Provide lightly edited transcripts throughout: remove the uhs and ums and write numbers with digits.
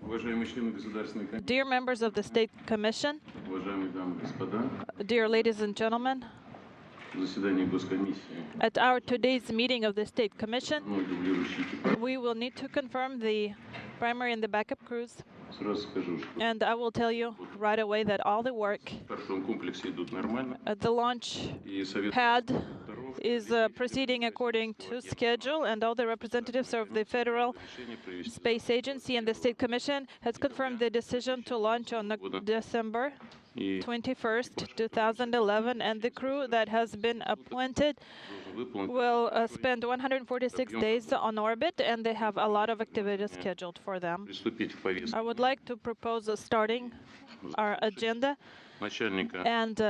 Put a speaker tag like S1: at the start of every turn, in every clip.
S1: Уважаемые члены Государственной комиссии,
S2: Dear members of the State Commission,
S1: уважаемые дамы и господа,
S2: dear ladies and gentlemen,
S1: заседание Госкомиссии,
S2: at our today's meeting of the State Commission,
S1: мой дублирующий экипаж,
S2: we will need to confirm the primary and the backup crews.
S1: сразу скажу, что
S2: And I will tell you right away that all the work
S1: в стартовом комплексе идут нормально,
S2: at the launch
S1: и Совет
S2: pad is proceeding according to schedule, and all the representatives of the Federal
S1: решение провести
S2: Space Agency and the State Commission has confirmed the decision to launch on December
S1: и
S2: 21st, 2011, and the crew that has been appointed
S1: выполнить
S2: will spend 146 days on orbit, and they have a lot of activities scheduled for them.
S1: приступить к повестке
S2: I would like to propose starting our agenda
S1: начальника
S2: and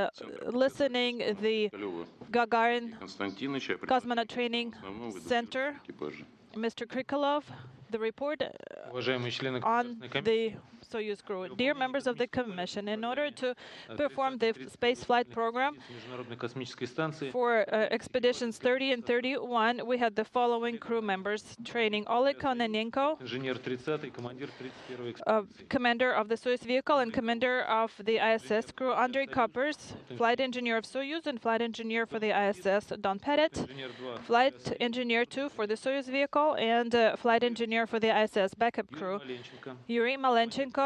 S2: listening the
S1: Крылова
S2: Gagarin
S1: Константиновича,
S2: Cosmonaut Training
S1: основном
S2: Center,
S1: экипажа.
S2: Mr. Krikalev, the report
S3: Уважаемые члены
S2: on
S3: Государственной комиссии,
S2: the Soyuz crew. Dear members of the Commission, in order to perform the spaceflight program
S3: Международной космической станции
S2: for expeditions 30 and 31, we had the following crew members training: Oleg Kononenko,
S3: инженер 30-й, командир 31-й экспедиции.
S2: commander of the Soyuz vehicle and commander of the ISS crew; Andrei Koppers, flight engineer of Soyuz and flight engineer for the ISS; Don Pettit,
S3: Инженер 2
S2: flight engineer 2 for the Soyuz vehicle and flight engineer for the ISS backup crew;
S3: Маленченко.
S2: Yuri Malenchenko,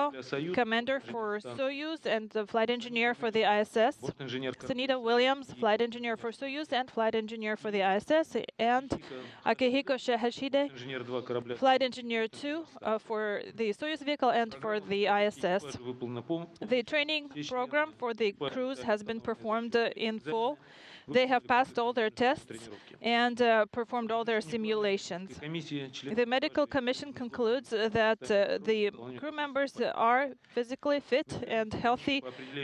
S2: commander for Soyuz and the flight engineer for the ISS;
S3: Борт-инженер
S2: Sunita Williams, flight engineer for Soyuz and flight engineer for the ISS; and Akihiko Hashide,
S3: инженер 2 корабля
S2: flight engineer 2 for the Soyuz vehicle and for the ISS.
S3: выполнена
S2: The training program for the crews has been performed in full. They have passed all their tests and performed all their simulations.
S3: комиссия членов
S2: The medical commission concludes that the crew members are physically fit and healthy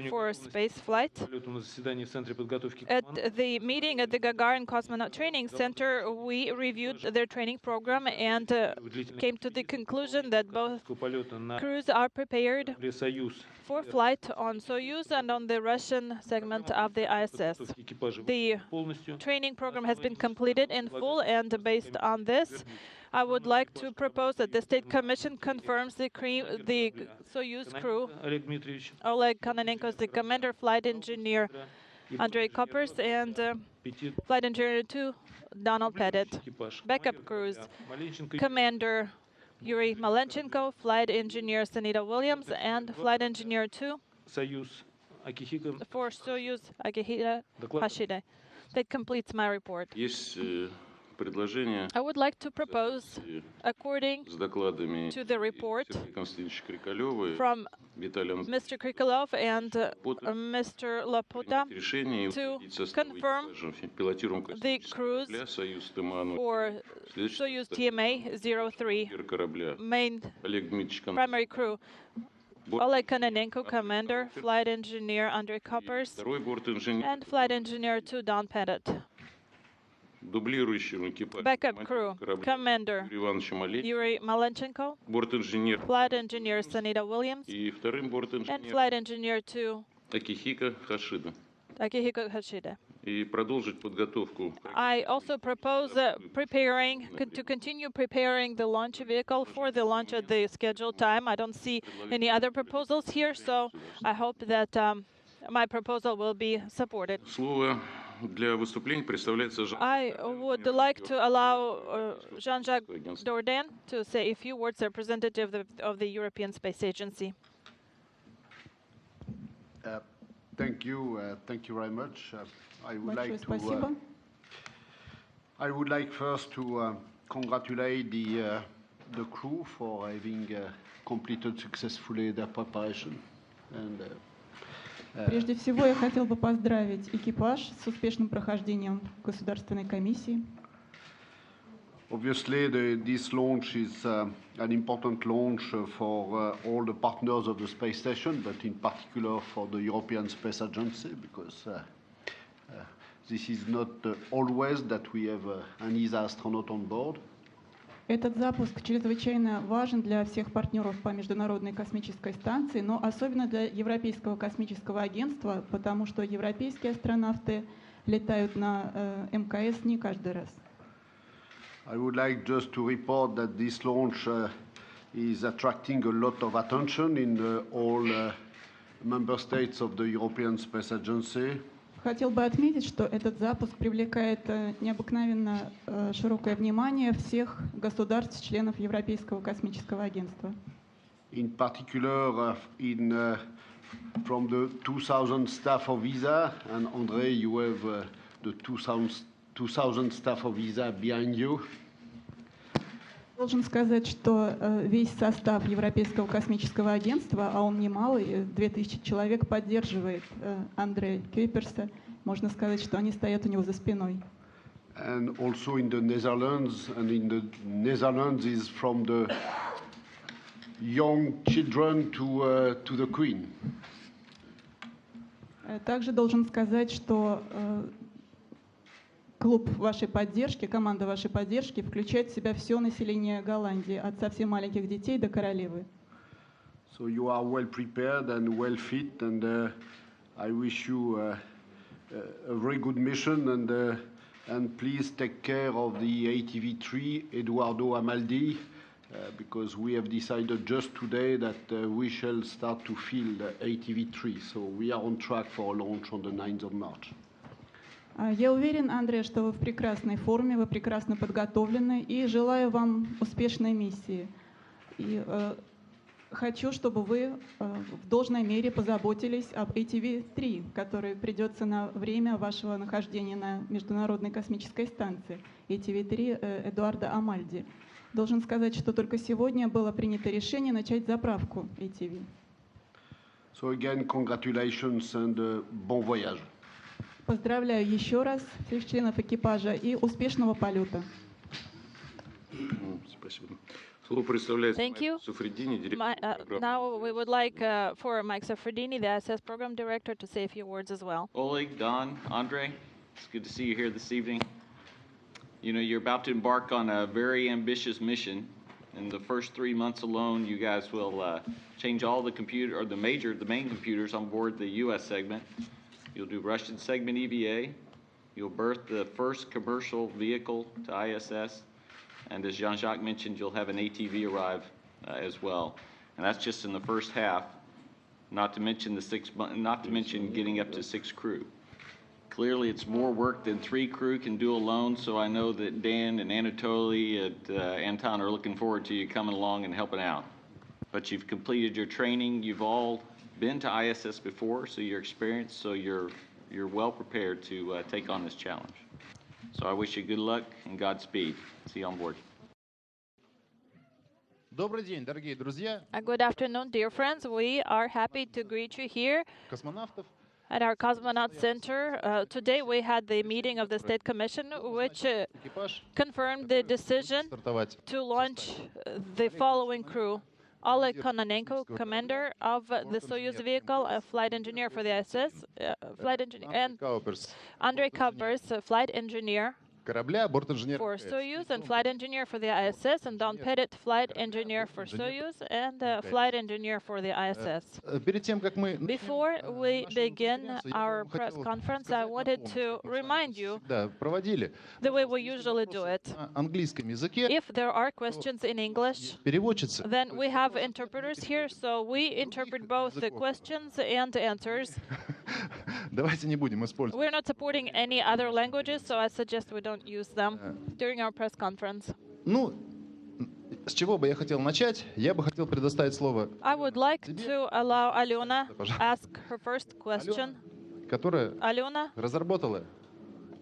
S2: for space flight.
S3: полету на заседании в Центре подготовки
S2: At
S3: команд
S2: the meeting at the Gagarin Cosmonaut Training Center, we reviewed their training program and came to the conclusion that both
S3: полета на
S2: crews are prepared
S3: корабле «Союз»
S2: for flight on Soyuz and on the Russian segment of the ISS.
S3: экипажа
S2: The
S3: полностью.
S2: training program has been completed in full, and based on this, I would like to propose that the State Commission confirms the Soyuz crew.
S3: Олег Дмитриевич,
S2: Oleg Kononenko is the commander, flight engineer Andrei Koppers, and
S3: Петит,
S2: flight engineer 2 Donald Pettit.
S3: экипаж.
S2: Backup crews:
S3: Маленченко,
S2: commander Yuri Malenchenko, flight engineer Sunita Williams, and flight engineer 2
S3: «Союз», Акихико.
S2: for Soyuz Akihito Hashide. That completes my report.
S1: Есть предложение
S2: I would like to propose, according
S1: с докладами
S2: to the report
S1: Сергея Константиновича Крикалева и
S2: from
S1: Виталия
S2: Mr. Krikalev and Mr. Laputa,
S1: решение
S2: to
S1: утвердить состав
S2: confirm
S1: экипажа пилотируемого
S2: the
S1: космического
S2: crews
S1: корабля «Союз ТМА-0».
S2: for Soyuz TMA-03
S1: Командир корабля
S2: main
S1: Олег Дмитриевич
S2: primary crew: Oleg Kononenko, commander, flight engineer Andrei Koppers,
S1: второй борт-инженер,
S2: and flight engineer 2 Don Pettit.
S1: дублирующему экипаж
S2: Backup crew:
S1: корабля
S2: commander
S1: Юрия Ивановича Малецкого,
S2: Yuri Malenchenko,
S1: борт-инженер
S2: flight engineer Sunita Williams,
S1: и вторым
S2: and
S1: борт-инженер
S2: flight engineer 2
S1: Акихико Хашида.
S2: Akihiko Hashide.
S1: И продолжить подготовку
S2: I also propose to continue preparing the launch vehicle for the launch at the scheduled time. I don't see any other proposals here, so I hope that my proposal will be supported.
S1: Слово для выступления представляется
S2: I would like to allow Jean-Jacques Dordain to say a few words, representative of the European Space Agency.
S4: Thank you very much. I would
S5: Большое
S4: like
S5: спасибо.
S4: to. I would like first to congratulate the crew for having completed successfully their preparation. And
S5: Прежде всего, я хотел бы поздравить экипаж с успешным прохождением государственной комиссии.
S4: obviously, this launch is an important launch for all the partners of the space station, but in particular for the European Space Agency, because this is not always that we have an ESA astronaut on board.
S5: Этот запуск чрезвычайно важен для всех партнеров по Международной космической станции, но особенно для Европейского космического агентства, потому что европейские астронавты летают на МКС не каждый раз.
S4: I would like just to report that this launch is attracting a lot of attention in all member states of the European Space Agency.
S5: Хотел бы отметить, что этот запуск привлекает необыкновенно широкое внимание всех государств-членов Европейского космического агентства.
S4: In particular, from the 2,000 staff of ESA, and André, you have the 2,000 staff of ESA behind you.
S5: Должен сказать, что весь состав Европейского космического агентства, а он немалый, 2000 человек, поддерживает Андрея Кюйперса. Можно сказать, что они стоят у него за спиной.
S4: And also in the Netherlands, and in the Netherlands is from the young children to the Queen.
S5: Также должен сказать, что клуб вашей поддержки, команда вашей поддержки включает в себя все население Голландии, от совсем маленьких детей до королевы.
S4: So you are well prepared and well fit, and I wish you a very good mission, and please take care of the ATV3 Eduardo Amaldi, because we have decided just today that we shall start to field ATV3, so we are on track for a launch on the 9th of March.
S5: Я уверен, Андрей, что вы в прекрасной форме, вы прекрасно подготовлены, и желаю вам успешной миссии. И хочу, чтобы вы в должной мере позаботились об ATV-3, который придется на время вашего нахождения на Международной космической станции, ATV-3 Эдуарда Амальди. Должен сказать, что только сегодня было принято решение начать заправку ATV.
S4: So again, congratulations and bon voyage.
S5: Поздравляю еще раз всех членов экипажа и успешного полета.
S1: Спасибо. Слово представляется
S2: Thank you.
S1: Суфредини, директор программы.
S2: Now we would like for Mike Safredini, the ISS program director, to say a few words as well.
S6: Oleg, Don, Andre, it's good to see you here this evening. You know, you're about to embark on a very ambitious mission. In the first 3 months alone, you guys will change all the main computers on board the U.S. segment. You'll do Russian segment EVA. You'll birth the first commercial vehicle to ISS. And as Jean-Jacques mentioned, you'll have an ATV arrive as well. And that's just in the first half, not to mention getting up to 6 crew. Clearly, it's more work than 3 crew can do alone, so I know that Dan and Anatoly and Anton are looking forward to you coming along and helping out. But you've completed your training. You've all been to ISS before, so you're experienced, so you're well prepared to take on this challenge. So I wish you good luck and Godspeed. See you on board.
S7: Добрый день, дорогие друзья,
S2: Good afternoon, dear friends. We are happy to greet you here
S7: космонавтов.
S2: at our Cosmonaut Center. Today we had the meeting of the State Commission, which
S7: Экипаж
S2: confirmed the decision
S7: стартовать.
S2: to launch the following crew. Oleg Kononenko, commander of the Soyuz vehicle, a flight engineer for the ISS, and
S7: Кауперс.
S2: Andrei Kaupers, a flight engineer
S7: Корабля, борт-инженер.
S2: for Soyuz and flight engineer for the ISS, and Don Pettit, flight engineer for Soyuz and flight engineer for the ISS.
S7: Перед тем, как мы
S2: Before we begin our press conference, I wanted to remind you
S7: проводили
S2: the way we usually do it.
S7: на английском языке,
S2: If there are questions in English,
S7: переводчица
S2: then we have interpreters here, so we interpret both the questions and answers.
S7: давайте не будем использовать.
S2: We're not supporting any other languages, so I suggest we don't use them during our press conference.
S7: Ну, с чего бы я хотел начать? Я бы хотел предоставить слово,
S2: I would like to allow Alena ask her first question.
S7: которая
S2: Alena
S7: разработала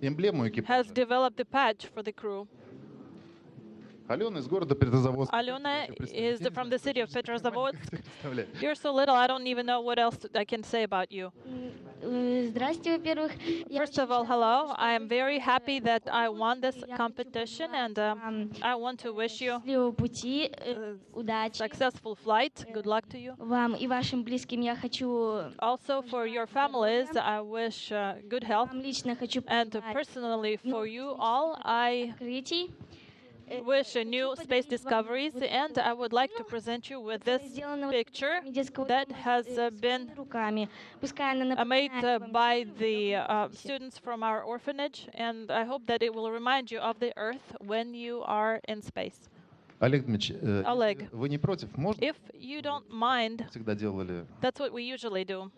S7: эмблему экипажа.
S2: has developed the patch for the crew.
S7: Алена из города Петрозаводск.
S2: Alena is from the city of Petrozavodsk.
S7: Представляете?
S2: You're so little, I don't even know what else I can say about you.
S8: Здрасте, во-первых.
S2: First of all, hello. I am very happy that I won this competition, and I want to wish you
S8: Счастливого пути, удачи
S2: successful flight. Good luck to you.
S8: вам и вашим близким. Я хочу
S2: Also, for your families, I wish good health.
S8: вам лично хочу
S2: And personally, for you all, I
S8: открытий.
S2: wish new space discoveries, and I would like to present you with this picture that has been
S8: руками. Пускай она
S2: made
S8: напоминает вам
S2: by the students from our orphanage, and I hope that it will remind you of the Earth when you are in space.
S7: Олег Дмитриевич,
S2: Oleg,
S7: если вы не против, можно
S2: if you don't mind,
S7: всегда делали?
S2: that's what we usually do.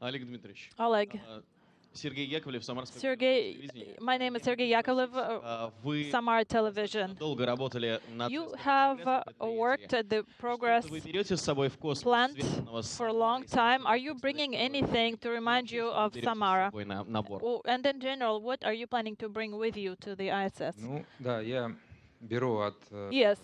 S9: Олег Дмитриевич.
S2: Oleg,
S9: Сергей Яковлев, Самарское
S2: Sergey,
S9: телевидение.
S2: my name is Sergey Yakovlev,
S9: Вы
S2: Samara Television.
S9: долго работали над
S2: You
S9: тестом
S2: have
S9: предприятия.
S2: worked at the progress
S9: Что-то вы берете с собой в космос,
S2: plant
S9: связанного с
S2: for a long time. Are you bringing anything to remind you of
S9: берете с
S2: Samara?
S9: собой на борт?
S2: Oh, and in general, what are you planning to bring with you to the ISS?
S10: Ну, да, я беру от
S2: Yes.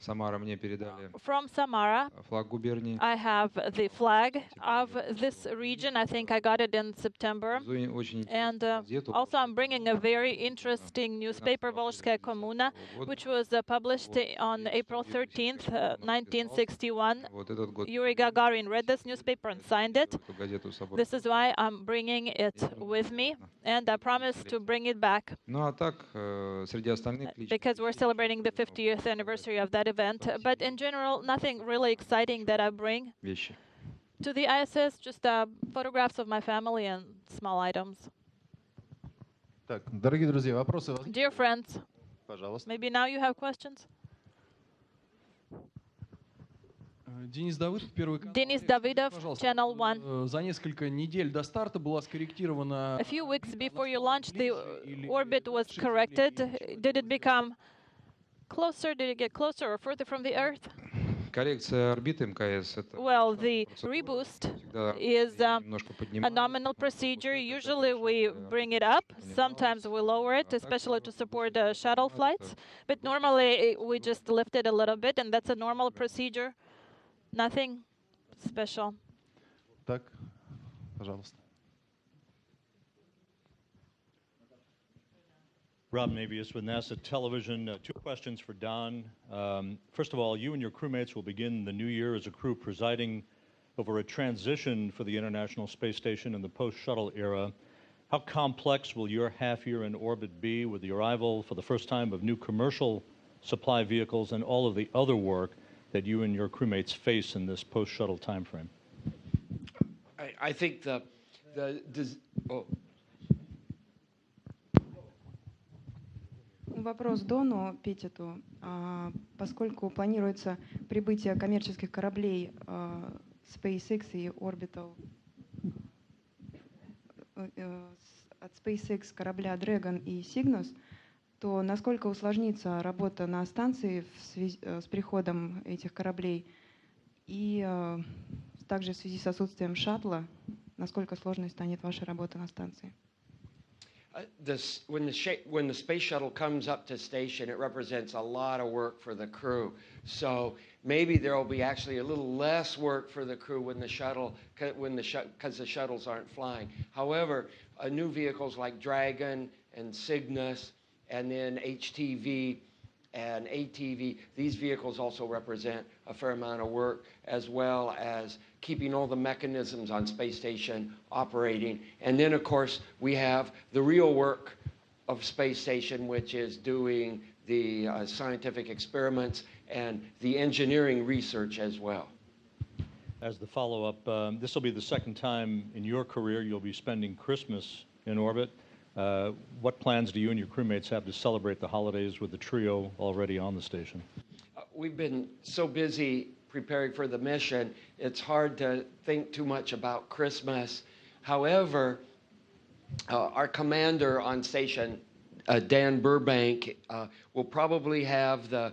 S10: Самара, мне передали
S2: From Samara,
S10: флаг губернии.
S2: I have the flag of this region. I think I got it in September.
S10: Везу очень
S2: And
S10: интересную газету
S2: also, I'm bringing a very interesting newspaper, Volzhskaya Kommuna, which was published on April 13th, 1961.
S10: Вот этот год
S2: Yuri Gagarin read this newspaper and signed it.
S10: эту газету с собой.
S2: This is why I'm bringing it with me, and I promise to bring it back
S10: Ну а так, среди остальных лично
S2: because we're celebrating the 50th anniversary of that event. But in general, nothing really exciting that I bring
S10: вещи.
S2: to the ISS, just photographs of my family and small items.
S7: Так, дорогие друзья, вопросы возникли?
S2: Dear friends,
S7: Пожалуйста.
S2: maybe now you have questions?
S11: Денис Давыдов, Первый канал.
S2: Denis Davidov,
S11: Пожалуйста,
S2: Channel One.
S11: За несколько недель до старта была скорректирована.
S2: A few weeks before you launched, the orbit was corrected. Did it become closer? Did it get closer or further from the Earth?
S10: Коррекция орбиты МКС это
S2: Well, the reboost
S10: всегда
S2: is
S10: немножко
S2: a
S10: поднимаем.
S2: nominal procedure. Usually we bring it up. Sometimes we lower it, especially to support shuttle flights. But normally we just lift it a little bit, and that's a normal procedure. Nothing special.
S7: Так, пожалуйста.
S12: Rob Navius with NASA Television. Two questions for Don. First of all, you and your crewmates will begin the new year as a crew presiding over a transition for the International Space Station in the post-shuttle era. How complex will your half year in orbit be with the arrival for the first time of new commercial supply vehicles and all of the other work that you and your crewmates face in this post-shuttle timeframe?
S13: I think
S14: Вопрос Дону Петиту. Поскольку планируется прибытие коммерческих кораблей SpaceX и Orbital от SpaceX корабля Dragon и Cygnus, то насколько усложнится работа на станции с приходом этих кораблей и также в связи с отсутствием шаттла, насколько сложной станет ваша работа на станции?
S13: when the space shuttle comes up to station, it represents a lot of work for the crew. So maybe there will be actually a little less work for the crew when the shuttle, because the shuttles aren't flying. However, new vehicles like Dragon and Cygnus, and then HTV and ATV, these vehicles also represent a fair amount of work, as well as keeping all the mechanisms on space station operating. And then, of course, we have the real work of space station, which is doing the scientific experiments and the engineering research as well.
S12: As the follow-up, this will be the second time in your career you'll be spending Christmas in orbit. What plans do you and your crewmates have to celebrate the holidays with the trio already on the station?
S13: We've been so busy preparing for the mission, it's hard to think too much about Christmas. However, our commander on station, Dan Burbank, will probably have the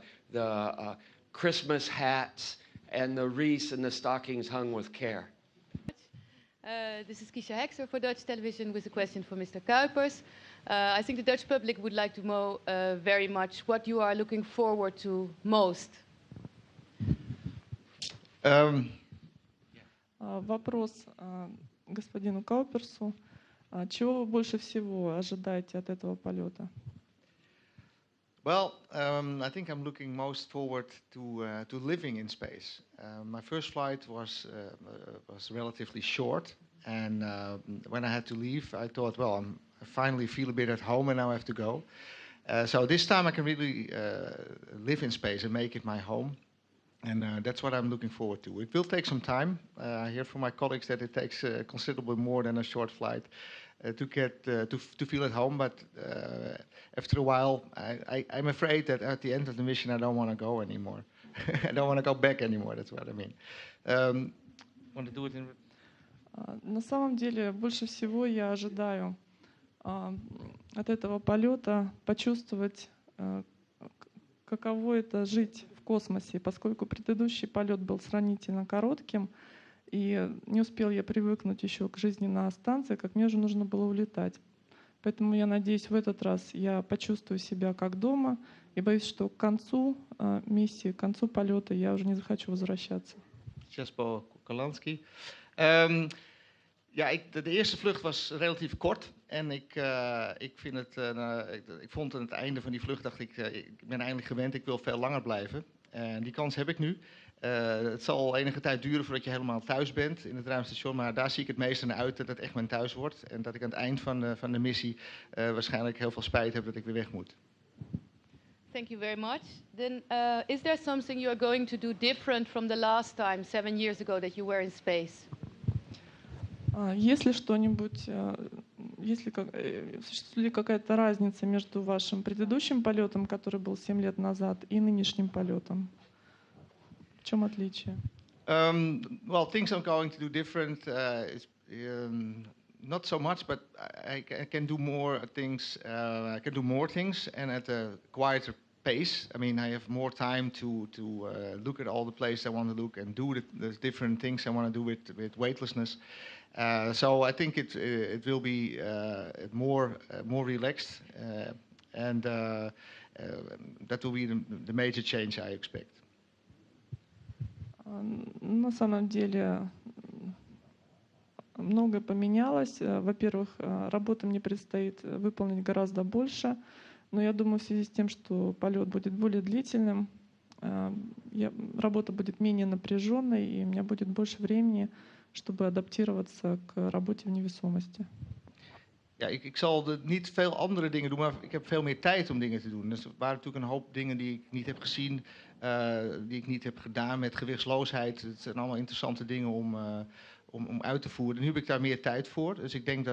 S13: Christmas hats and the wreaths and the stockings hung with care.
S15: This is Kisha Hexer for Dutch Television with a question for Mr. Kuipers. I think the Dutch public would like to know very much what you are looking forward to most.
S16: Вопрос господину Кауперсу. Чего вы больше всего ожидаете от этого полета?
S17: Well, I think I'm looking most forward to living in space. My first flight was relatively short, and when I had to leave, I thought, well, finally feel a bit at home, and now I have to go. So this time I can really live in space and make it my home. And that's what I'm looking forward to. It will take some time. I hear from my colleagues that it takes considerably more than a short flight to get to feel at home. But after a while, I'm afraid that at the end of the mission, I don't want to go anymore. I don't want to go back anymore. That's what I mean. Want to do it in?
S16: На самом деле, больше всего я ожидаю от этого полета почувствовать, каково это жить в космосе, поскольку предыдущий полет был сравнительно коротким, и не успел я привыкнуть еще к жизни на станции, как мне уже нужно было улетать. Поэтому я надеюсь, в этот раз я почувствую себя как дома, и боюсь, что к концу миссии, к концу полета я уже не захочу возвращаться.
S17: Jesper Kolanski. Ja, de eerste vlucht was relatief kort. En ik vond aan het einde van die vlucht, dacht ik ben eindelijk gewend, ik wil veel langer blijven. En die kans heb ik nu. Het zal enige tijd duren voordat je helemaal thuis bent in het ruimstation, maar daar zie ik het meeste naar uit dat het echt mijn thuis wordt. En dat ik aan het eind van de missie waarschijnlijk heel veel spijt heb dat ik weer weg moet.
S15: Thank you very much. Then, is there something you are going to do different from the last time, 7 years ago, that you were in space?
S16: Если что-нибудь, существует ли какая-то разница между вашим предыдущим полетом, который был 7 лет назад, и нынешним полетом? В чем отличие?
S17: Well, things I'm going to do different. Not so much, but I can do more things. I can do more things and at a quieter pace. I mean, I have more time to look at all the places I want to look and do the different things I want to do with weightlessness. So I think it will be more relaxed, and that will be the major change I expect.
S16: На самом деле многое поменялось. Во-первых, работы мне предстоит выполнить гораздо больше, но я думаю, в связи с тем, что полет будет более длительным, работа будет менее напряженной, и у меня будет больше времени, чтобы адаптироваться к работе в невесомости.
S17: Ja, ik zal niet veel andere dingen doen, maar ik heb veel meer tijd om dingen te doen. Dus er waren natuurlijk een hoop dingen die ik niet heb gezien, die ik niet heb gedaan met gewichtsloosheid. Het zijn allemaal interessante dingen om uit te voeren. Nu heb ik daar meer tijd voor, dus ik denk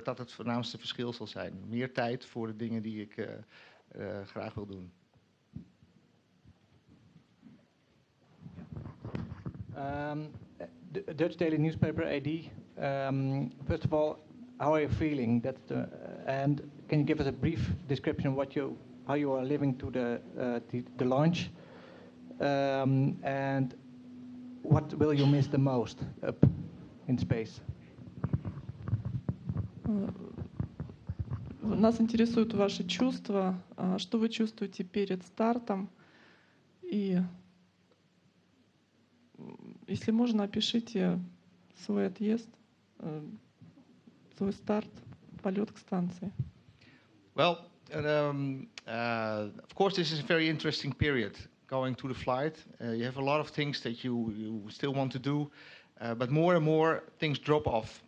S17: dat het voornaamste verschil zal zijn. Meer tijd voor de dingen die ik graag wil doen.
S18: The Dutch daily newspaper AD. First of all, how are you feeling? And can you give us a brief description of how you are living to the launch? And what will you miss the most up in space?
S16: Нас интересуют ваши чувства, что вы чувствуете перед стартом, и если можно, опишите свой отъезд, свой старт, полет к станции.
S17: Well, of course, this is a very interesting period going to the flight. You have a lot of things that you still want to do, but more and more things drop off.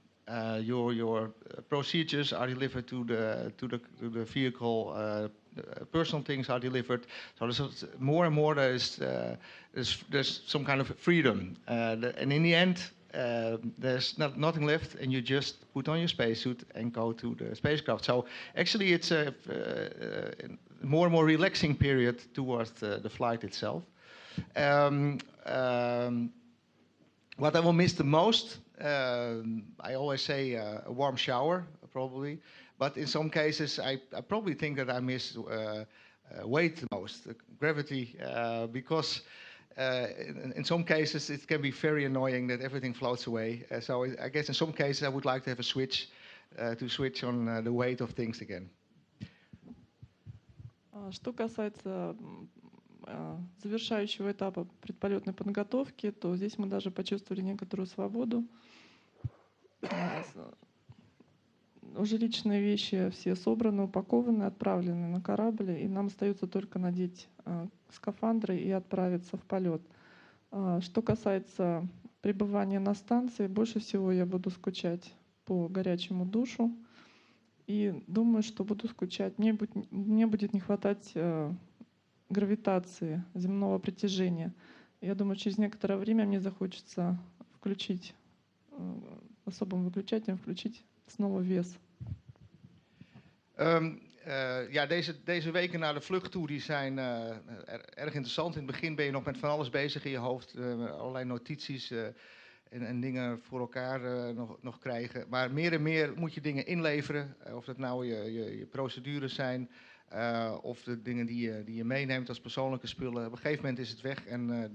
S17: Your procedures are delivered to the vehicle. Personal things are delivered. So there's more and more there's some kind of freedom, and in the end there's nothing left, and you just put on your spacesuit and go to the spacecraft. So actually it's a more and more relaxing period towards the flight itself. What I will miss the most, I always say a warm shower, probably. But in some cases, I probably think that I miss weight the most, gravity, because in some cases it can be very annoying that everything floats away. So I guess in some cases I would like to have a switch, to switch on the weight of things again.
S16: Что касается завершающего этапа предполетной подготовки, то здесь мы даже почувствовали некоторую свободу. Уже личные вещи все собраны, упакованы, отправлены на корабль, и нам остается только надеть скафандры и отправиться в полет. Что касается пребывания на станции, больше всего я буду скучать по горячему душу И думаю, что буду скучать. Мне будет не хватать гравитации, земного притяжения. Я думаю, через некоторое время мне захочется включить, особым выключателем включить снова вес.
S17: Ja, deze weken naar de vlucht toe die zijn erg interessant. In het begin ben je nog met van alles bezig in je hoofd. Allerlei notities en dingen voor elkaar nog krijgen. Maar meer en meer moet je dingen inleveren. Of dat nou je procedures zijn. Of de dingen die je meeneemt als persoonlijke spullen. Op een gegeven moment is het weg. En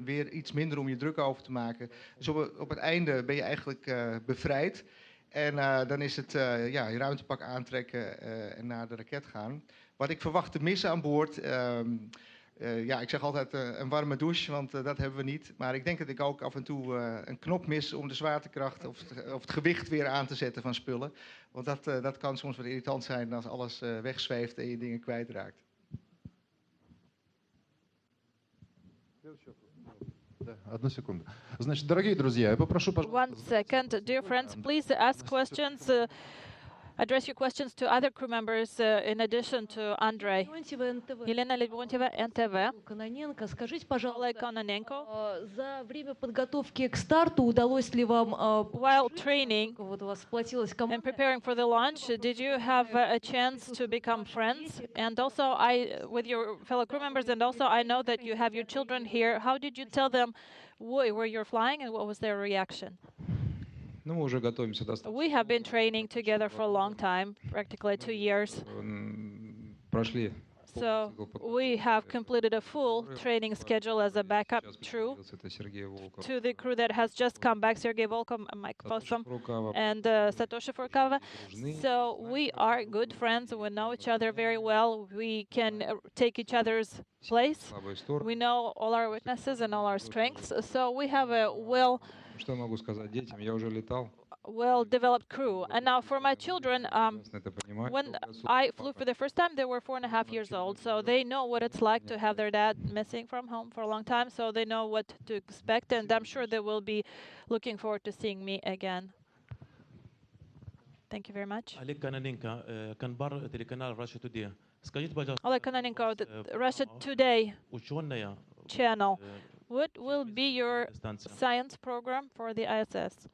S17: weer iets minder om je druk over te maken. Dus op het einde ben je eigenlijk bevrijd. En dan is het je ruimtepak aantrekken en naar de raket gaan. Wat ik verwacht te missen aan boord... ik zeg altijd een warme douche, want dat hebben we niet. Maar ik denk dat ik ook af en toe een knop mis om de zwaartekracht of het gewicht weer aan te zetten van spullen. Want dat kan soms wat irritant zijn als alles wegzweeft en je dingen kwijtraakt.
S7: Одну секунду. Значит, дорогие друзья, я попрошу, пожалуйста...
S2: One second, dear friends, please ask questions. Address your questions to other crew members in addition to Andrei. Елена Леонтьева, НТВ.
S19: Скажите, пожалуйста,
S2: Kononenko.
S19: за время подготовки к старту удалось ли вам,
S2: while training
S19: вот у вас сплотилась команда?
S2: and preparing for the launch, did you have a chance to become friends? And also, with your fellow crew members, and also I know that you have your children here. How did you tell them where you're flying and what was their reaction?
S10: Ну, мы уже готовимся достаточно.
S2: We have been training together for a long time, practically 2 years.
S10: Прошли.
S2: So we have completed a full training schedule as a backup crew to the crew that has just come back, Sergei Volkov, Mike Fossum, and Satoshi Furukawa. So we are good friends. We know each other very well. We can take each other's place. We know all our weaknesses and all our strengths. So we have a
S10: Что я могу сказать детям? Я уже летал.
S2: well-developed crew. And now for my children, when I flew for the first time, they were 4.5 years old, so they know what it's like to have their dad missing from home for a long time, so they know what to expect, and I'm sure they will be looking forward to seeing me again. Thank you very much.
S3: Олег Кононенко, Канбар, телеканал Russia Today. Скажите, пожалуйста,
S2: Oleg Kononenko, the Russia Today channel. What will be your science program for the ISS?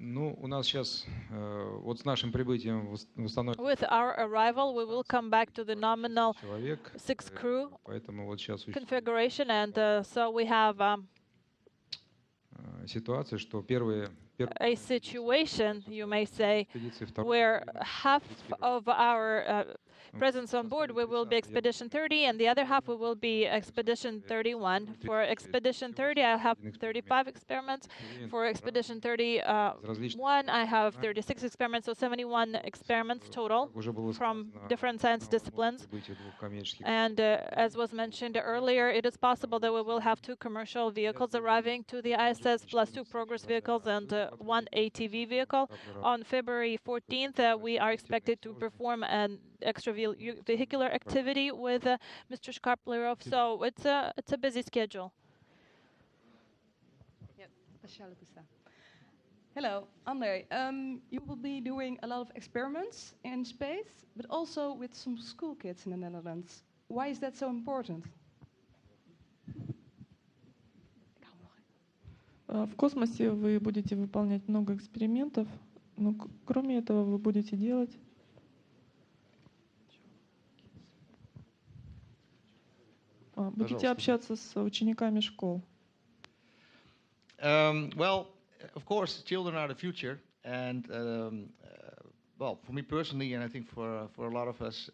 S10: Ну, у нас сейчас, вот с нашим прибытием восстановится
S2: With our arrival, we will come back to the nominal
S10: человек,
S2: 6 crew
S10: поэтому вот сейчас
S2: configuration, and so we have
S10: ситуация, что первые
S2: a situation, you may say, where half of our presence on board we will be Expedition 30, and the other half we will be Expedition 31. For Expedition 30, I have 35 experiments. For Expedition 31, I have 36 experiments, so 71 experiments total from different science disciplines. And as was mentioned earlier, it is possible that we will have 2 commercial vehicles arriving to the ISS, plus 2 Progress vehicles and 1 ATV vehicle. On February 14th, we are expected to perform an extravehicular activity with Mr. Shkarplerov, so it's a busy schedule.
S20: Hello, Andrei. You will be doing a lot of experiments in space, but also with some school kids in the Netherlands. Why is that so important?
S16: В космосе вы будете выполнять много экспериментов, но кроме этого вы будете делать будете общаться с учениками школ.
S17: Well, of course, children are the future, and well, for me personally, and I think for a lot of us,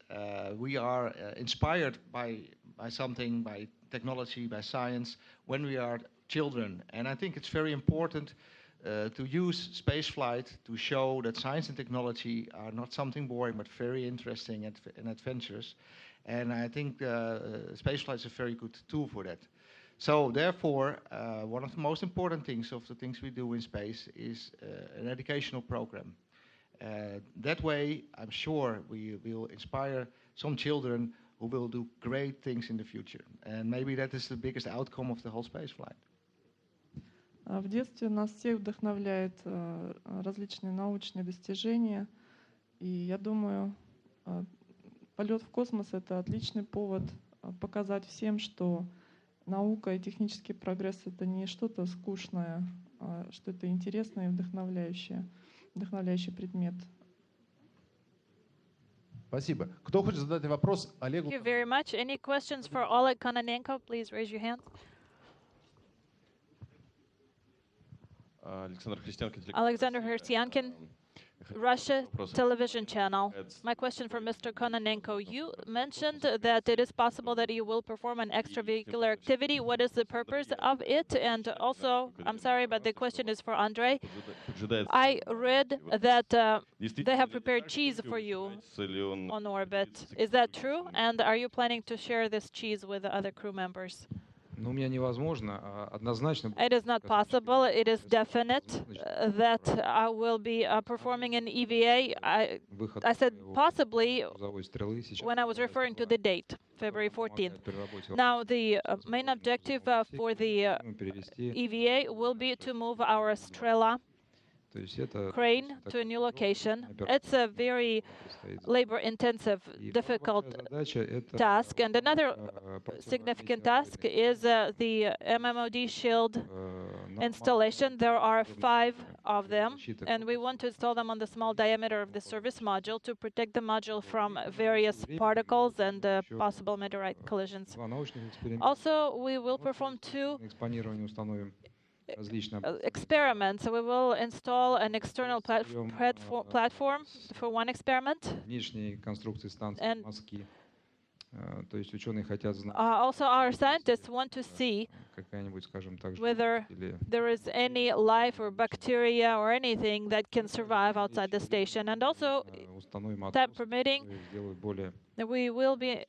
S17: we are inspired by something, by technology, by science, when we are children. And I think it's very important to use spaceflight to show that science and technology are not something boring, but very interesting and adventurous. And I think spaceflight is a very good tool for that. So therefore, one of the most important things of the things we do in space is an educational program. That way, I'm sure we will inspire some children who will do great things in the future. And maybe that is the biggest outcome of the whole space flight.
S16: В детстве нас всех вдохновляют различные научные достижения. И я думаю, полет в космос — это отличный повод показать всем, что наука и технический прогресс — это не что-то скучное, а что это интересный и вдохновляющий предмет.
S7: Спасибо. Кто хочет задать вопрос Олегу?
S2: Thank you very much. Any questions for Oleg Kononenko? Please raise your hand. Alexander Hrsyankin, Russia television channel. My question for Mr. Kononenko. You mentioned that it is possible that you will perform an extravehicular activity. What is the purpose of it? And also, I'm sorry, but the question is for Andrei. I read that they have prepared cheese for you on orbit. Is that true? And are you planning to share this cheese with the other crew members?
S10: Но у меня невозможно, однозначно.
S2: It is not possible. It is definite that I will be performing an EVA. I said possibly when I was referring to the date, February 14th. Now, the main objective for the EVA will be to move our Strela crane to a new location. It's a very labor-intensive, difficult task. And another significant task is the MMOD shield installation. There are 5 of them, and we want to install them on the small diameter of the service module to protect the module from various particles and possible meteorite collisions. Also, we will perform 2 experiments. We will install an external platform for one experiment. And also, our scientists want to see whether there is any life or bacteria or anything that can survive outside the station. And also, time permitting, we will be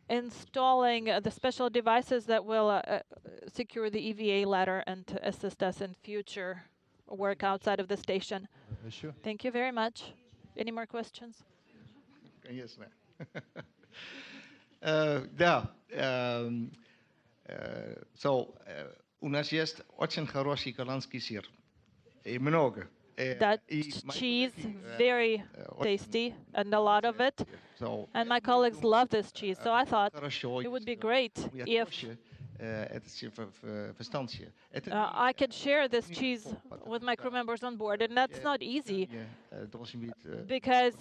S2: installing the special devices that will secure the EVA ladder and to assist us in future work outside of the station. Thank you very much. Any more questions?
S17: Конечно. Да. У нас есть очень хороший голландский сыр. И много.
S2: Dutch cheese, very tasty, and a lot of it. And my colleagues love this cheese, so I thought it would be great if I could share this cheese with my crew members on board, and that's not easy because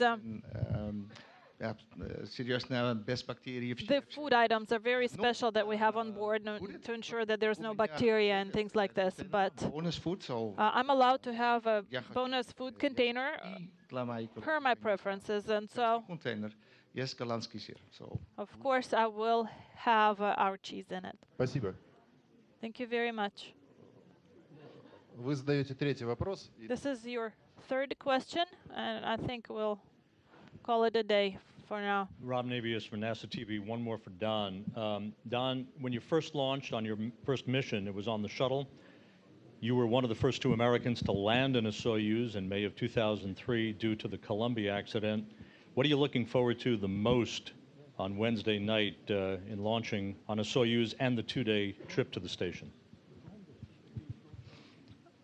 S2: the food items are very special that we have on board to ensure that there's no bacteria and things like this. But I'm allowed to have a bonus food container per my preferences, and so of course I will have our cheese in it.
S7: Спасибо.
S2: Thank you very much.
S7: Вы задаете третий вопрос.
S2: This is your third question, and I think we'll call it a day for now.
S12: Rob Navius for NASA TV. One more for Don. Don, when you first launched on your first mission, it was on the shuttle. You were one of the first 2 Americans to land in a Soyuz in May of 2003 due to the Columbia accident. What are you looking forward to the most on Wednesday night in launching on a Soyuz and the 2-day trip to the station?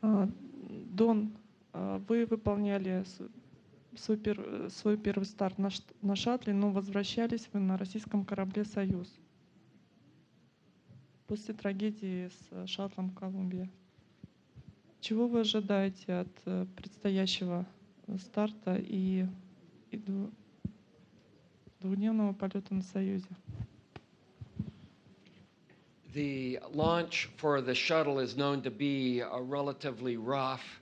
S16: Дон, вы выполняли свой первый старт на шаттле, но возвращались вы на российском корабле «Союз» после трагедии с шаттлом «Колумбия». Чего вы ожидаете от предстоящего старта и двухдневного полета на «Союзе»?
S13: The launch for the shuttle is known to be relatively rough.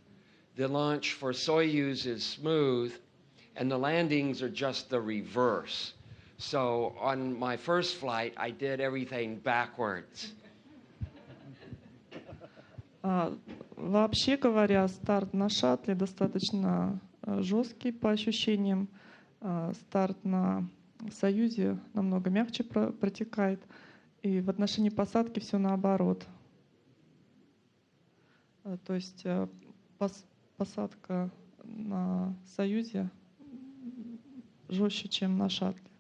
S13: The launch for Soyuz is smooth, and the landings are just the reverse. So on my first flight, I did everything backwards.
S16: Вообще говоря, старт на шаттле достаточно жесткий по ощущениям. Старт на «Союзе» намного мягче протекает. И в отношении посадки все наоборот. То есть посадка на «Союзе» жестче, чем на шаттле.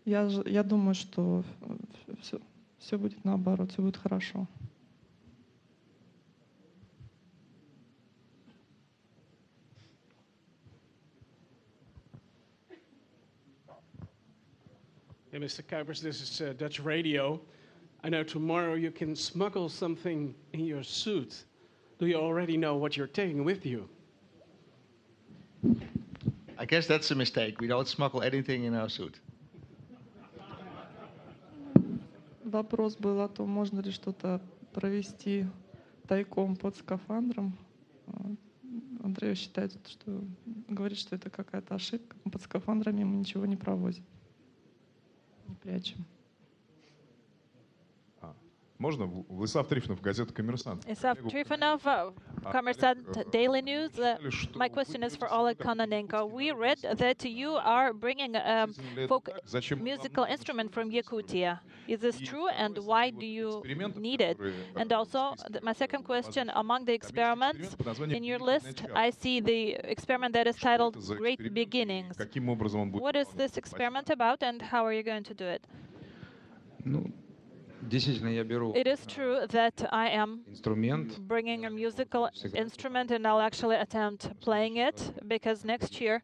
S16: Я думаю, что все будет наоборот, все будет хорошо.
S21: Hey, Mr. Kuipers, this is Dutch Radio. I know tomorrow you can smuggle something in your suit. Do you already know what you're taking with you?
S17: I guess that's a mistake. We don't smuggle anything in our suit.
S16: Вопрос был о том, можно ли что-то провести тайком под скафандром. Андрей считает, что говорит, что это какая-то ошибка. Под скафандрами мы ничего не проводим, не прячем.
S22: Можно? Владислав Трифонов, газета «Коммерсант».
S2: Isav Trifonov, Kommersant Daily News. My question is for Oleg Kononenko. We read that you are bringing a folk musical instrument from Yakutia. Is this true, and why do you need it? And also, my second question, among the experiments in your list, I see the experiment that is titled Great Beginnings. What is this experiment about, and how are you going to do it?
S10: Действительно, я беру
S2: It is true that I am
S10: инструмент,
S2: bringing a musical instrument, and I'll actually attempt playing it, because next year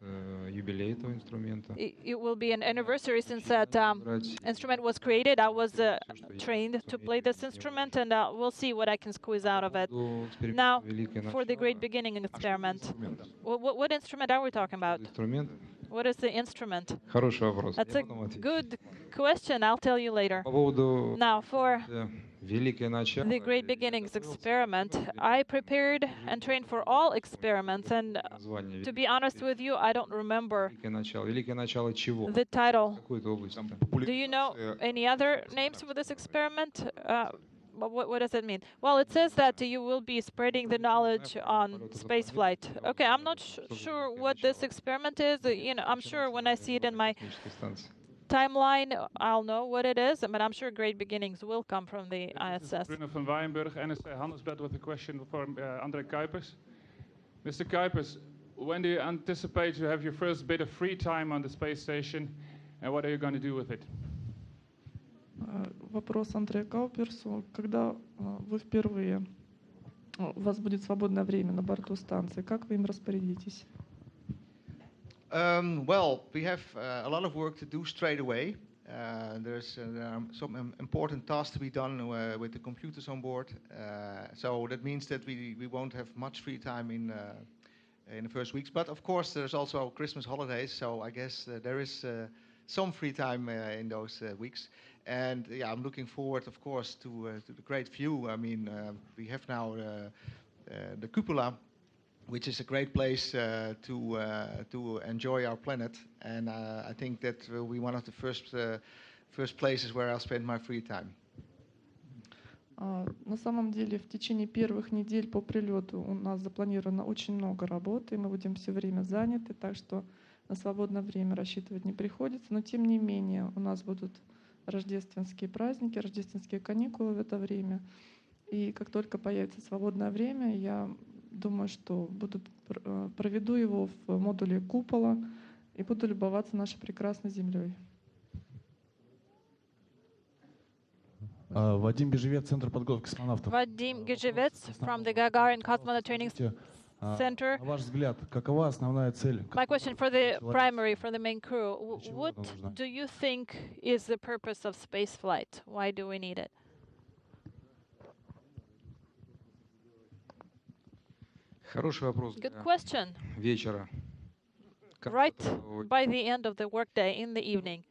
S10: юбилей этого инструмента.
S2: it will be an anniversary since that instrument was created. I was trained to play this instrument, and we'll see what I can squeeze out of it. Now, for the Great Beginning experiment, what instrument are we talking about?
S10: Инструмент.
S2: What is the instrument?
S10: Хороший вопрос.
S2: That's a good question. I'll tell you later.
S10: По поводу
S2: Now, for
S10: великое начало.
S2: the Great Beginnings experiment, I prepared and trained for all experiments, and to be honest with you, I don't remember
S10: Великое начало. Великое начало чего?
S2: the title.
S10: Какой-то области.
S2: Do you know any other names for this experiment? What does it mean? Well, it says that you will be spreading the knowledge on spaceflight. Okay, I'm not sure what this experiment is. I'm sure when I see it in my timeline, I'll know what it is, but I'm sure Great Beginnings will come from the ISS.
S23: Bruno van Wijnberg, NSC Handelsblad, with a question for André Kuipers. Mr. Kuipers, when do you anticipate to have your first bit of free time on the space station, and what are you going to do with it?
S16: Вопрос Андрею Кауперсу. Когда вы впервые, у вас будет свободное время на борту станции, как вы им распорядитесь?
S17: Well, we have a lot of work to do straight away. There's some important tasks to be done with the computers on board. So that means that we won't have much free time in the first weeks. But of course, there's also Christmas holidays, so I guess there is some free time in those weeks. And yeah, I'm looking forward, of course, to the great view. I mean, we have now the cupola, which is a great place to enjoy our planet. And I think that will be one of the first places where I'll spend my free time.
S16: На самом деле, в течение первых недель по прилету у нас запланировано очень много работы, мы будем все время заняты, так что на свободное время рассчитывать не приходится. Но тем не менее, у нас будут рождественские праздники, рождественские каникулы в это время. И как только появится свободное время, я думаю, что проведу его в модуле купола и буду любоваться нашей прекрасной землей.
S24: Вадим Гежевец, Центр подготовки космонавтов.
S2: Vadim Gizhevets from the Gagarin Cosmonaut Training Center.
S24: На ваш взгляд, какова основная цель?
S2: My question for the main crew. What do you think is the purpose of space flight? Why do we need it?
S10: Хороший вопрос.
S2: Good question.
S10: Вечера.
S2: Right by the end of the workday, in the evening.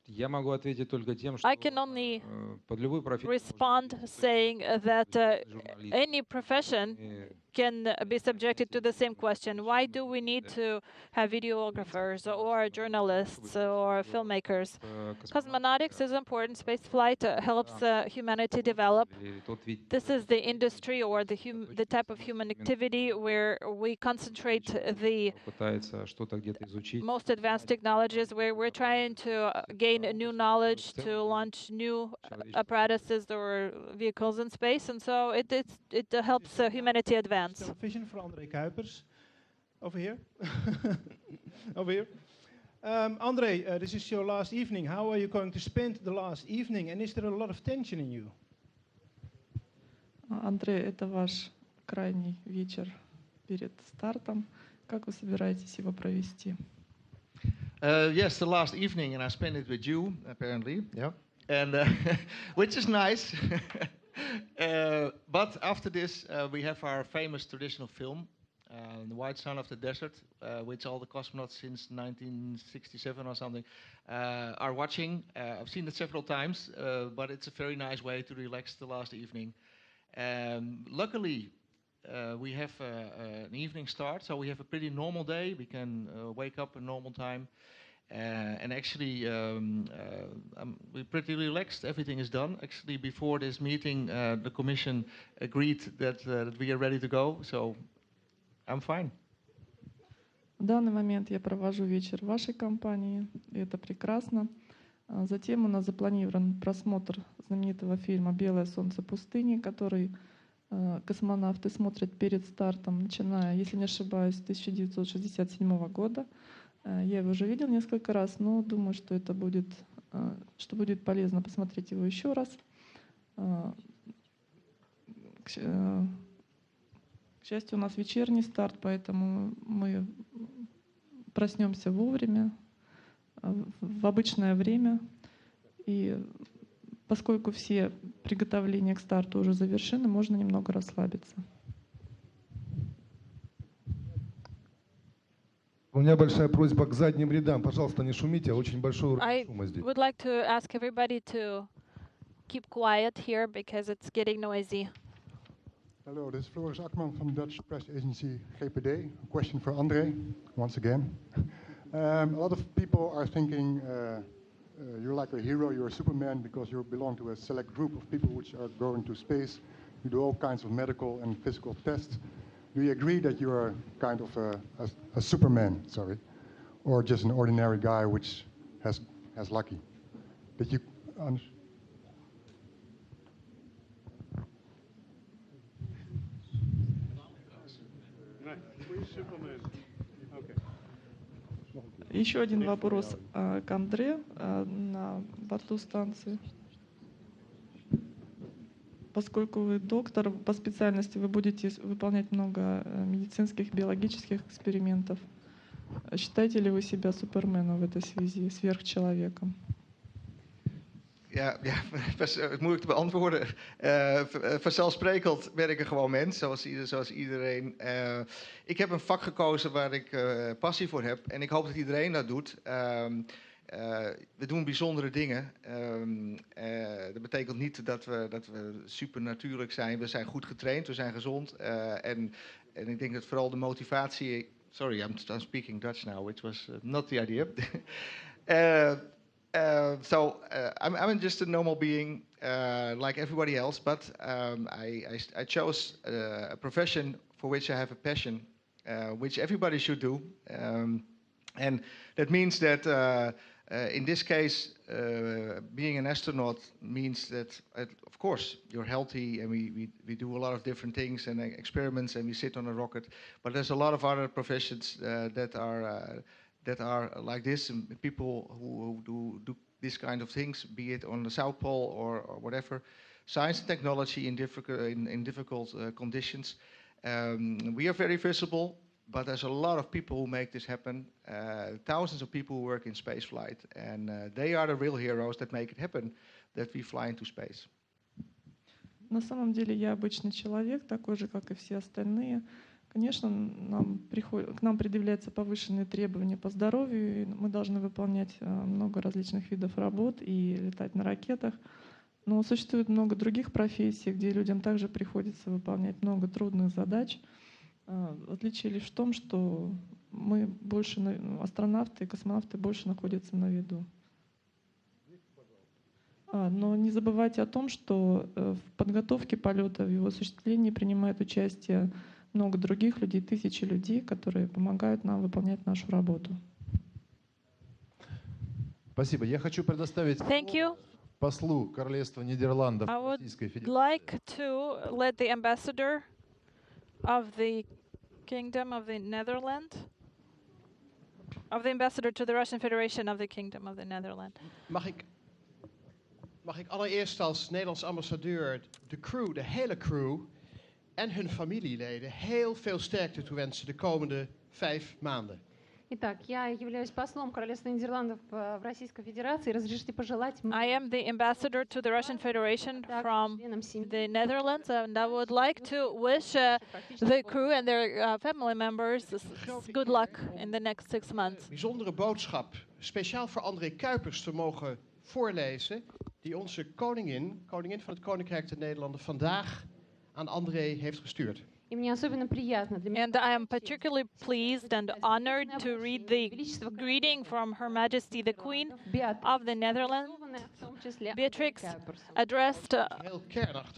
S10: Я могу ответить только тем, что
S2: I can only
S10: под любой профессией
S2: respond saying that any profession can be subjected to the same question. Why do we need to have videographers or journalists or filmmakers? Cosmonautics is important. Spaceflight helps humanity develop. This is the industry or the type of human activity where we concentrate the most advanced technologies, where we're trying to gain new knowledge, to launch new apparatuses or vehicles in space, and so it helps humanity advance.
S25: Vision for André Kuipers. Over here. Over here. André, this is your last evening. How are you going to spend the last evening? And is there a lot of tension in you?
S16: Андрей, это ваш крайний вечер перед стартом. Как вы собираетесь его провести?
S17: Yes, the last evening, and I spent it with you, apparently. Yeah. And which is nice. But after this, we have our famous traditional film, The White Sun of the Desert, which all the cosmonauts since 1967 or something are watching. I've seen it several times, but it's a very nice way to relax the last evening. Luckily, we have an evening start, so we have a pretty normal day. We can wake up at normal time. And actually, we're pretty relaxed. Everything is done. Actually, before this meeting, the Commission agreed that we are ready to go. So, I'm fine.
S16: В данный момент я провожу вечер в вашей компании, и это прекрасно. Затем у нас запланирован просмотр знаменитого фильма «Белое солнце пустыни», который космонавты смотрят перед стартом, начиная, если не ошибаюсь, с 1967 года. Я его уже видел несколько раз, но думаю, что будет полезно посмотреть его еще раз. К счастью, у нас вечерний старт, поэтому мы проснемся вовремя, в обычное время. И поскольку все приготовления к старту уже завершены, можно немного расслабиться.
S24: У меня большая просьба к задним рядам. Пожалуйста, не шумите, очень большой уровень шума здесь.
S2: I would like to ask everybody to keep quiet here because it's getting noisy.
S1: Hello, this is Floris Akman from Dutch press agency GPD. A question for André, once again. A lot of people are thinking you're like a hero, you're a Superman because you belong to a select group of people which are going to space. You do all kinds of medical and physical tests. Do you agree that you are kind of a Superman, or just an ordinary guy which has lucky? That you
S16: Еще один вопрос к Андре на борту станции. Поскольку вы доктор по специальности, вы будете выполнять много медицинских, биологических экспериментов. Считаете ли вы себя суперменом в этой связи, сверхчеловеком?
S17: Ja, het is moeilijk te beantwoorden. Vanzelfsprekend ben ik een gewoon mens, zoals iedereen. Ik heb een vak gekozen waar ik passie voor heb. En ik hoop dat iedereen dat doet. We doen bijzondere dingen. Dat betekent niet dat we supernatuurlijk zijn. We zijn goed getraind, we zijn gezond. En ik denk dat vooral de motivatie... Sorry, I'm speaking Dutch now, which was not the idea. I'm just a normal being like everybody else, but I chose a profession for which I have a passion, which everybody should do. And that means that in this case, being an astronaut means that, of course, you're healthy and we do a lot of different things and experiments and we sit on a rocket, but there's a lot of other professions that are like this, and people who do this kind of things, be it on the South Pole or whatever, science and technology in difficult conditions. We are very visible, but there's a lot of people who make this happen. Thousands of people who work in spaceflight, and they are the real heroes that make it happen, that we fly into space.
S16: На самом деле я обычный человек, такой же, как и все остальные. Конечно, к нам предъявляются повышенные требования по здоровью, и мы должны выполнять много различных видов работ и летать на ракетах. Но существует много других профессий, где людям также приходится выполнять много трудных задач. Отличие лишь в том, что мы больше, астронавты и космонавты больше находятся на виду. Но не забывайте о том, что в подготовке полета, в его осуществлении принимает участие много других людей, тысячи людей, которые помогают нам выполнять нашу работу.
S7: Спасибо. Я хочу предоставить послу Королевства Нидерландов Российской Федерации.
S2: Like to let the ambassador of the Kingdom of the Netherlands, of the ambassador to the Russian Federation of the Kingdom of the Netherlands.
S4: Mag ik allereerst als Nederlands ambassadeur de crew, de hele crew en hun familieleden heel veel sterkte toewensen de komende 5 maanden.
S5: Итак, я являюсь послом Королевства Нидерландов в Российской Федерации. Разрешите пожелать
S2: I am the ambassador to the Russian Federation from the Netherlands, and I would like to wish the crew and their family members good luck in the next 6 months.
S4: Bijzondere boodschap, speciaal voor André Kuipers te mogen voorlezen, die onze koningin van het Koninkrijk der Nederlanden, vandaag aan André heeft gestuurd.
S2: And I am particularly pleased and honored to read the greeting from Her Majesty the Queen of the Netherlands, Beatrix, addressed to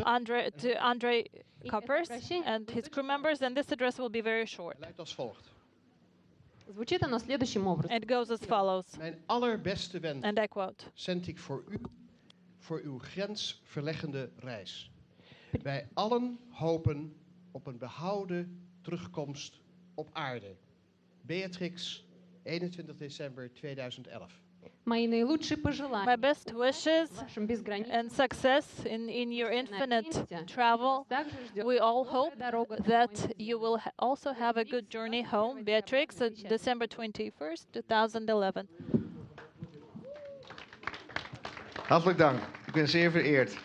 S2: André Kuipers and his crew members, and this address will be very short.
S5: Звучит оно следующим образом.
S2: It goes as follows,
S4: Mijn allerbeste wens
S2: and I quote,
S4: zend ik voor u, voor uw grensverleggende reis. Wij allen hopen op een behouden terugkomst op aarde. Beatrix, 21 december 2011.
S5: Мои наилучшие пожелания.
S2: My best wishes and success in your infinite travel. We all hope that you will also have a good journey home. Beatrix, December 21st, 2011.
S17: Hartelijk dank. Ik ben zeer vereerd.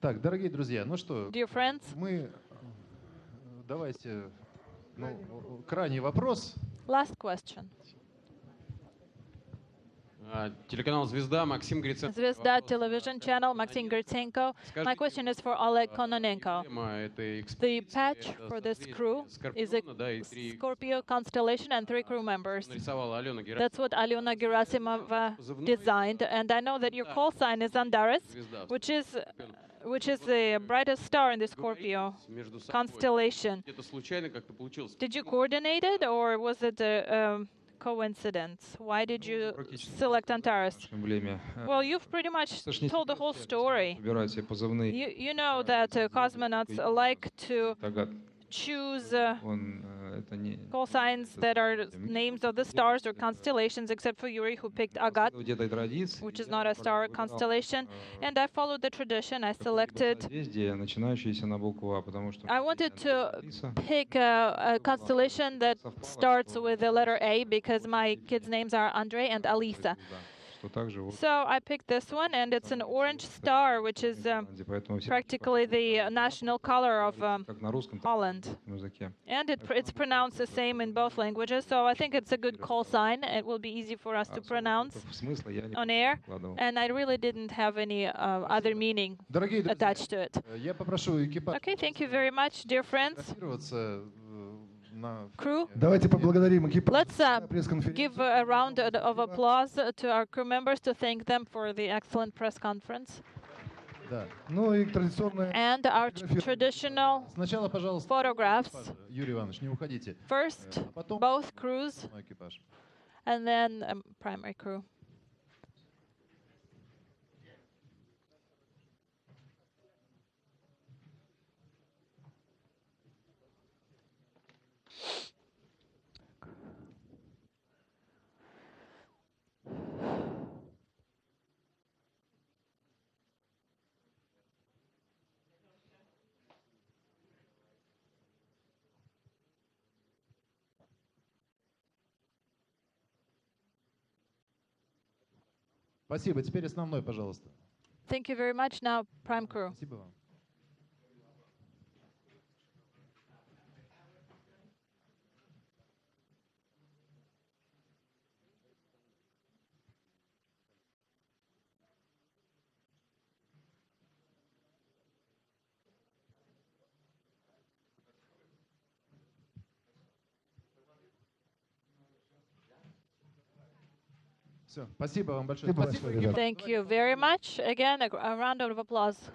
S7: Так, дорогие друзья, ну что,
S2: Dear friends,
S7: мы давайте, крайний вопрос.
S2: Last question.
S6: Телеканал «Звезда», Максим Гриценко.
S2: Zvezda television channel, Maxim Gritsenko. My question is for Oleg Kononenko. The patch for this crew is a Scorpio constellation and 3 crew members. That's what Alyona Gerasimova designed, and I know that your call sign is Antares, which is the brightest star in the Scorpio constellation. Did you coordinate it, or was it a coincidence? Why did you select Antares? Well, you've pretty much told the whole story. You know that cosmonauts like to choose call signs that are names of the stars or constellations, except for Yuri, who picked Agat, which is not a star constellation. And I followed the tradition. I selected. I wanted to pick a constellation that starts with the letter A because my kids' names are Andrei and Alisa. So I picked this one, and it's an orange star, which is practically the national color of Holland. And it's pronounced the same in both languages, so I think it's a good call sign. It will be easy for us to pronounce on air, and I really didn't have any other meaning attached to it. Okay, thank you very much, dear friends. Crew, let's give a round of applause to our crew members to thank them for the excellent press conference. And our traditional photographs. First, both crews, and then primary crew.
S7: Спасибо. Теперь основной, пожалуйста.
S2: Thank you very much. Now, prime crew.
S7: Спасибо вам. Все, спасибо вам большое.
S2: Thank you very much. Again, a round of applause.